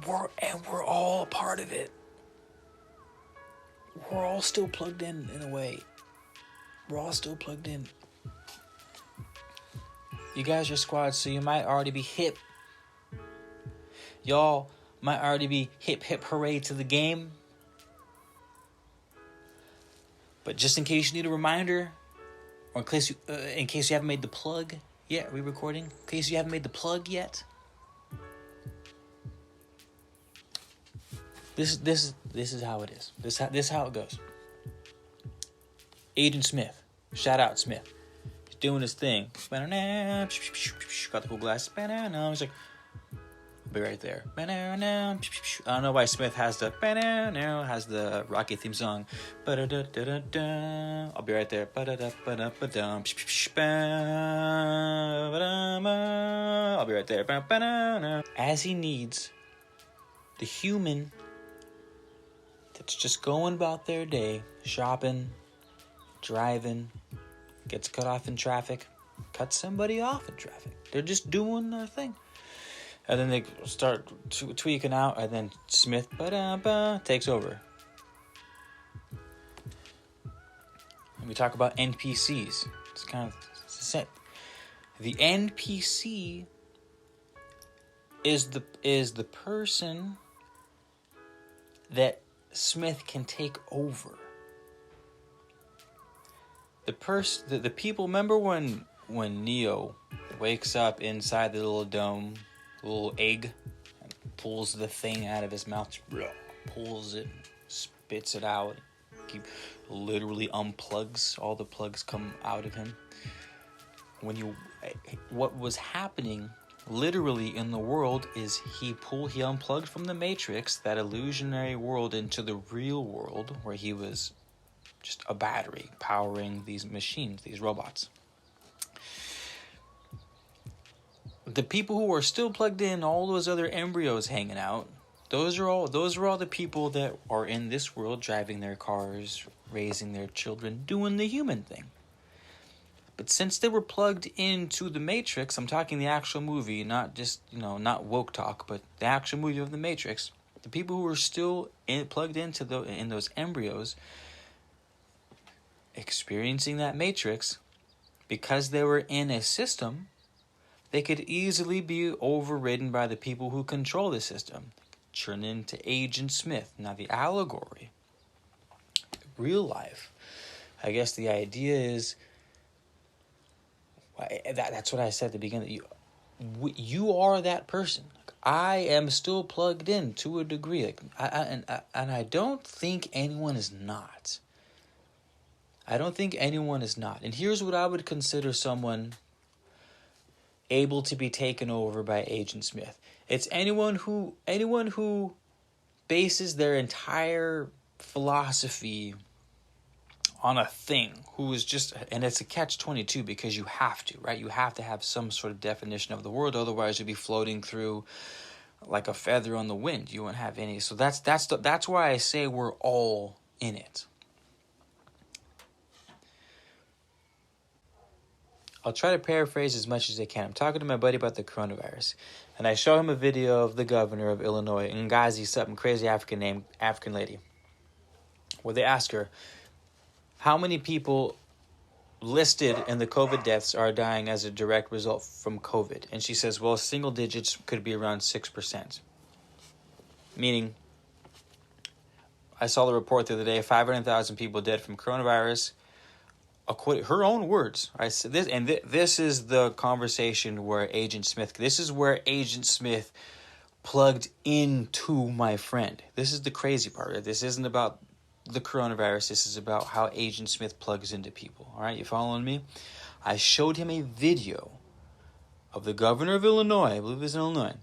we're all a part of it. We're all still plugged in a way. We're all still plugged in. You guys are squads, so you might already be hip. Y'all might already be hip hip hooray to the game. But just in case you need a reminder, or in case you haven't made the plug yet, are we recording? In case you haven't made the plug yet, this is how it is. This is how it goes. Agent Smith, shout out Smith. He's doing his thing. Got the cool glasses. He's like, I'll be right there. I don't know why Smith has the Rocky theme song. I'll be right there. I'll be right there. As he needs the human that's just going about their day, shopping, driving, gets cut off in traffic, cut somebody off in traffic. They're just doing their thing. And then they start tweaking out, and then Smith takes over. And we talk about NPCs. It's kind of set. The NPC is the person that Smith can take over. The people. Remember when Neo wakes up inside the little dome, little egg, and pulls the thing out of his mouth, pulls it, spits it out, literally unplugs, all the plugs come out of him. What was happening literally in the world is he unplugged from the Matrix, that illusionary world, into the real world where he was just a battery powering these machines, these robots. The people who are still plugged in, all those other embryos hanging out, those are all the people that are in this world, driving their cars, raising their children, doing the human thing. But since they were plugged into the Matrix, I'm talking the actual movie, not just, not woke talk, but the actual movie of the Matrix, the people who were still plugged into in those embryos, experiencing that Matrix, because they were in a system, they could easily be overridden by the people who control the system. Turn into Agent Smith. Now the allegory, real life, I guess the idea is, that's what I said at the beginning. You are that person. I am still plugged in to a degree. And I don't think anyone is not. And here's what I would consider someone able to be taken over by Agent Smith. It's anyone who bases their entire philosophy on a thing, who is just, and it's a catch-22 because you have to, right? You have to have some sort of definition of the world, otherwise you'd be floating through like a feather on the wind. You won't have any. So that's why I say we're all in it. I'll try to paraphrase as much as I can. I'm talking to my buddy about the coronavirus, and I show him a video of the governor of Illinois, Ngozi, something crazy African lady, where they ask her, how many people listed in the COVID deaths are dying as a direct result from COVID? And she says, well, single digits could be around 6%. Meaning, I saw the report the other day, 500,000 people dead from coronavirus. Her own words. I said this, and this is the conversation where Agent Smith. This is where Agent Smith plugged into my friend. This is the crazy part. This isn't about the coronavirus. This is about how Agent Smith plugs into people. All right, you following me? I showed him a video of the governor of Illinois, I believe it was in Illinois,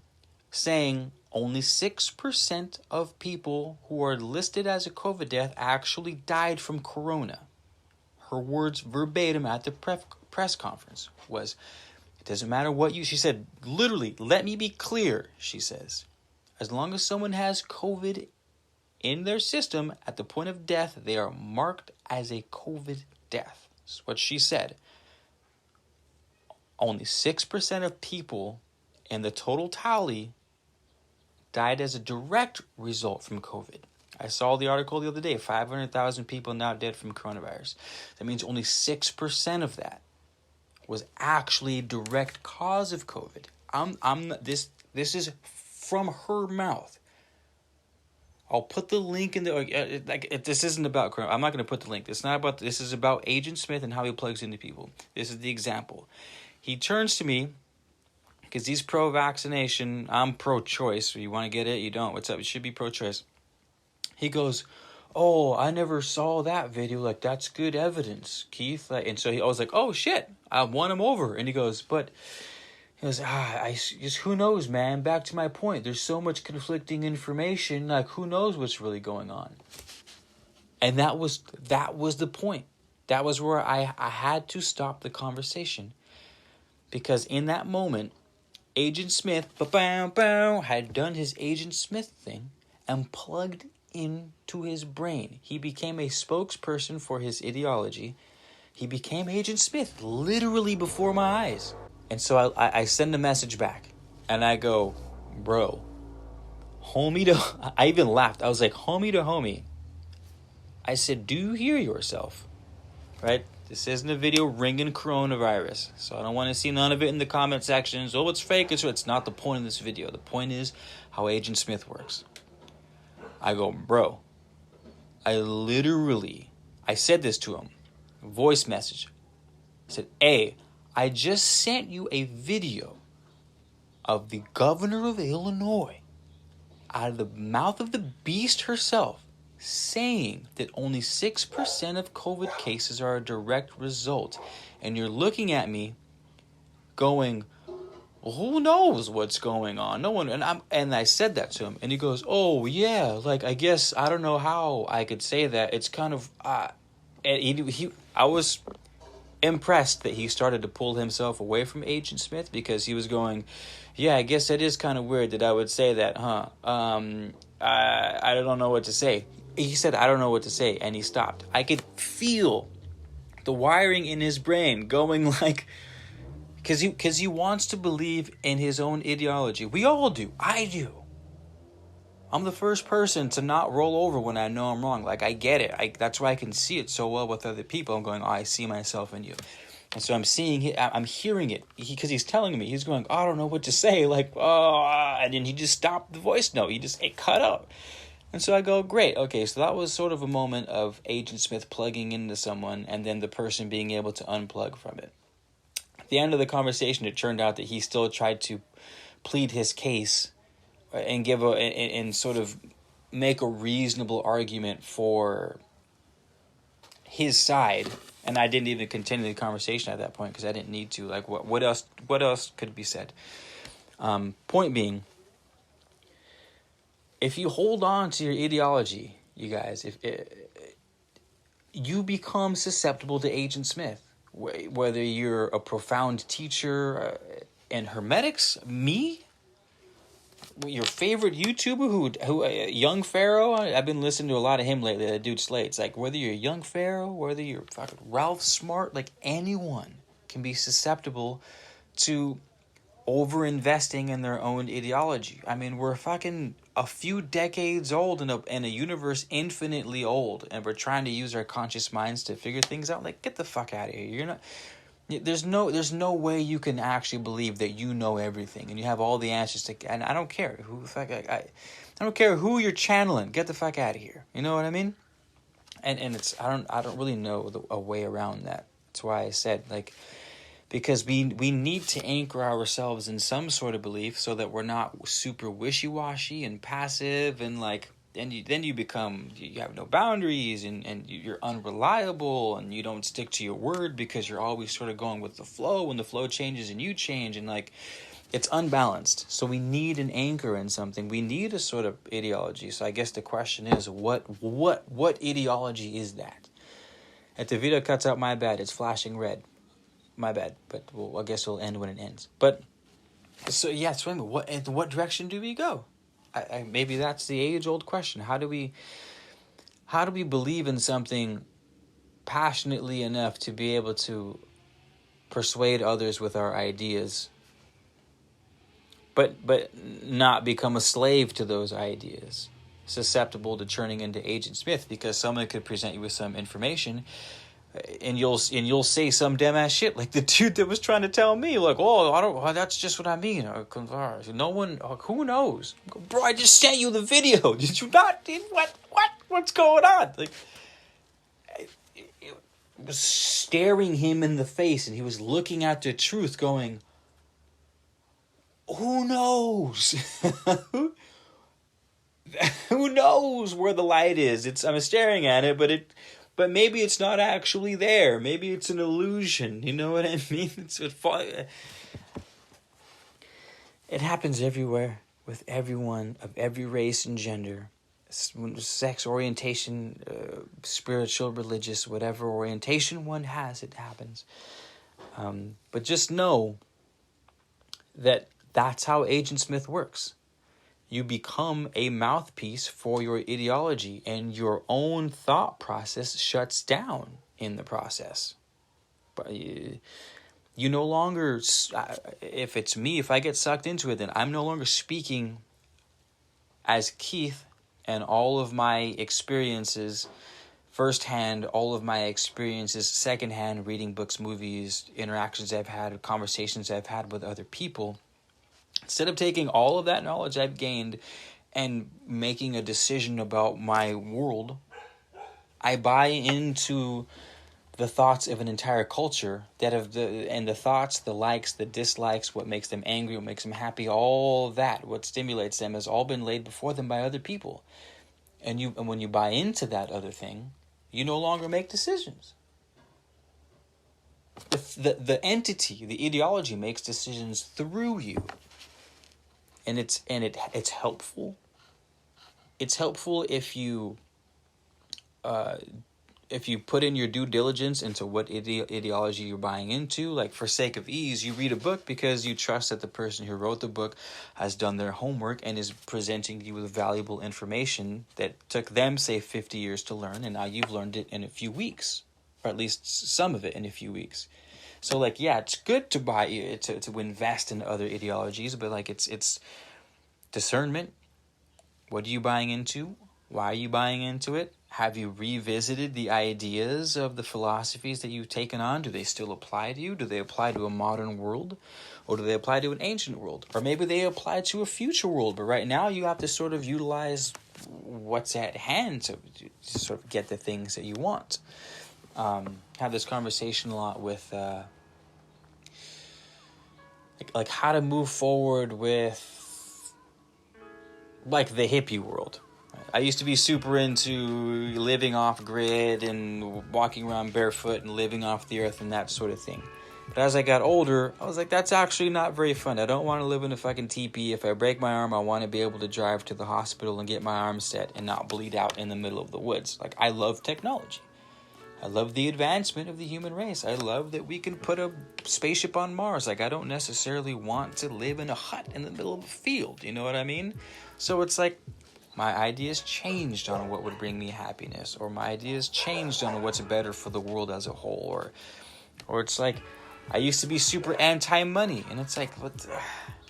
saying only 6% of people who are listed as a COVID death actually died from corona. Her words verbatim at the press conference was, it doesn't matter what she said, literally, let me be clear, she says. As long as someone has COVID in their system, at the point of death, they are marked as a COVID death. That's what she said. Only 6% of people in the total tally died as a direct result from COVID. I saw the article the other day, 500,000 people now dead from coronavirus. That means only 6% of that was actually a direct cause of COVID. This is from her mouth. I'll put the link in the this isn't about corona. I'm not going to put the link. It's not about this is about Agent Smith and how he plugs into people. This is the example. He turns to me because he's pro-vaccination. I'm pro-choice. You want to get it, you don't. What's up? It should be pro-choice. He goes, "Oh, I never saw that video. Like, that's good evidence, Keith." And so I was like, "Oh shit, I won him over." And he goes, I just, who knows, man? Back to my point. There's so much conflicting information. Like, who knows what's really going on? And that was the point. That was where I had to stop the conversation, because in that moment, Agent Smith had done his Agent Smith thing and plugged into his brain. He became a spokesperson for his ideology. He became Agent Smith literally before my eyes. And so I send a message back and I go, "Bro, homie to..." I even laughed. I was like, "Homie to homie." I said, "Do you hear yourself?" Right? This isn't a video ringing coronavirus. So I don't want to see none of it in the comment sections. "Oh, it's fake." It's not the point of this video. The point is how Agent Smith works. I go, "Bro, I said this to him. Voice message. I said, "Hey, I just sent you a video of the governor of Illinois out of the mouth of the beast herself saying that only 6% of COVID cases are a direct result. And you're looking at me going, well, who knows what's going on? No one." And I said that to him, and he goes, "Oh yeah, like I guess I don't know how I could say that. It's kind of and I was impressed that he started to pull himself away from Agent Smith, because he was going, "Yeah, I guess it is kind of weird that I would say that, huh? I don't know what to say." He said, "I don't know what to say," and he stopped. I could feel the wiring in his brain going like, because he wants to believe in his own ideology. We all do. I do. I'm the first person to not roll over when I know I'm wrong. Like, I get it. That's why I can see it so well with other people. I'm going, "Oh, I see myself in you." And so I'm seeing it. I'm hearing it. Because he's telling me. He's going, "Oh, I don't know what to say." Like, "Oh," and then he just stopped the voice note. It cut out. And so I go, great. Okay, so that was sort of a moment of Agent Smith plugging into someone and then the person being able to unplug from it. At the end of the conversation, it turned out that he still tried to plead his case and and sort of make a reasonable argument for his side. And I didn't even continue the conversation at that point because I didn't need to. Like, what else could be said? Point being, if you hold on to your ideology, you guys, you become susceptible to Agent Smith. Whether you're a profound teacher in hermetics, me, your favorite YouTuber who Young Pharaoh. I've been listening to a lot of him lately. That dude slates. Like, whether you're Young Pharaoh, whether you're fucking Ralph Smart, like anyone can be susceptible to over-investing in their own ideology. I mean, we're fucking a few decades old in a universe infinitely old, and we're trying to use our conscious minds to figure things out. Like, get the fuck out of here. You're not. There's no way you can actually believe that you know everything and you have all the answers to. And I don't care who the fuck I don't care who you're channeling. Get the fuck out of here. You know what I mean? And it's I don't really know a way around that. That's why I said, like, because we need to anchor ourselves in some sort of belief so that we're not super wishy-washy and passive, and like then you become, you have no boundaries, and you're unreliable, and you don't stick to your word because you're always sort of going with the flow. When the flow changes and you change, and like it's unbalanced. So we need an anchor in something. We need a sort of ideology. So I guess the question is, what ideology is that? If the video cuts out, my bad. It's flashing red. My bad, but I guess it'll end when it ends. But so yeah, so what direction do we go? Maybe that's the age-old question. How do we believe in something passionately enough to be able to persuade others with our ideas, but not become a slave to those ideas, susceptible to turning into Agent Smith, because someone could present you with some information, and you'll say some dumbass shit like the dude that was trying to tell me, like, that's just what I mean. No one, who knows, bro? I just sent you the video. Did you not? What's going on? Like, it was staring him in the face, and he was looking at the truth, going, who knows? Who knows where the light is? I'm staring at it, but maybe it's not actually there. Maybe it's an illusion. You know what I mean? It happens everywhere with everyone of every race and gender, sex, orientation, spiritual, religious, whatever orientation one has, it happens. But just know that that's how Agent Smith works. You become a mouthpiece for your ideology, and your own thought process shuts down in the process. But you no longer, if it's me, if I get sucked into it, then I'm no longer speaking as Keith and all of my experiences firsthand, all of my experiences secondhand, reading books, movies, interactions I've had, conversations I've had with other people. Instead of taking all of that knowledge I've gained and making a decision about my world, I buy into the thoughts of an entire culture and the thoughts, the likes, the dislikes, what makes them angry, what makes them happy, all that, what stimulates them, has all been laid before them by other people. And when you buy into that other thing, you no longer make decisions. The entity, the ideology, makes decisions through you. And it's helpful. It's helpful if you put in your due diligence into what ideology you're buying into. Like, for sake of ease, you read a book because you trust that the person who wrote the book has done their homework and is presenting you with valuable information that took them, say, 50 years to learn, and now you've learned it in a few weeks, or at least some of it in a few weeks. So, like, yeah, it's good to buy to invest in other ideologies, but like it's discernment. What are you buying into? Why are you buying into it? Have you revisited the ideas of the philosophies that you've taken on? Do they still apply to you? Do they apply to a modern world? Or do they apply to an ancient world? Or maybe they apply to a future world, but right now you have to sort of utilize what's at hand to sort of get the things that you want. Have this conversation a lot with like how to move forward with like the hippie world. I used to be super into living off grid and walking around barefoot and living off the earth and that sort of thing. But as I got older, I was like, that's actually not very fun. I don't want to live in a fucking teepee. If I break my arm, I want to be able to drive to the hospital and get my arm set and not bleed out in the middle of the woods. Like, I love technology. I love the advancement of the human race. I love that we can put a spaceship on Mars. Like, I don't necessarily want to live in a hut in the middle of a field. You know what I mean? So it's like, my ideas changed on what would bring me happiness, or my ideas changed on what's better for the world as a whole, or it's like, I used to be super anti-money, and it's like,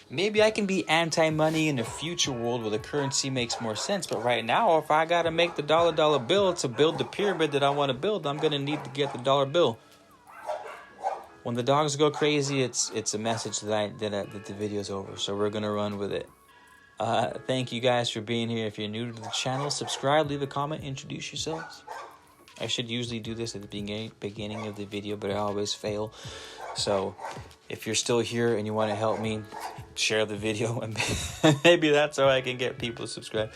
maybe I can be anti-money in a future world where the currency makes more sense, but right now, if I gotta make the dollar bill to build the pyramid that I want to build, I'm gonna need to get the dollar bill. When the dogs go crazy, it's a message that the video's over, so we're gonna run with it. Thank you guys for being here. If you're new to the channel, subscribe, leave a comment, introduce yourselves. I should usually do this at the beginning of the video, but I always fail. So if you're still here and you want to help me, share the video, and maybe that's how I can get people to subscribe.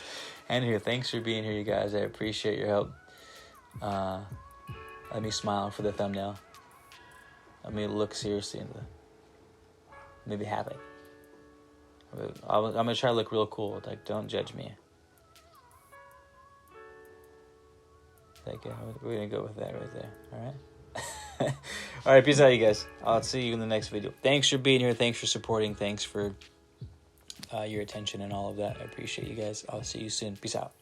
And here, thanks for being here, you guys. I appreciate your help. Let me smile for the thumbnail. Let me look seriously in maybe happy. I'm going to try to look real cool. Like, don't judge me. Like, we're going to go with that right there. All right? All right, peace out, you guys. I'll see you in the next video. Thanks for being here. Thanks for supporting. Thanks for your attention and all of that. I appreciate you guys. I'll see you soon. Peace out.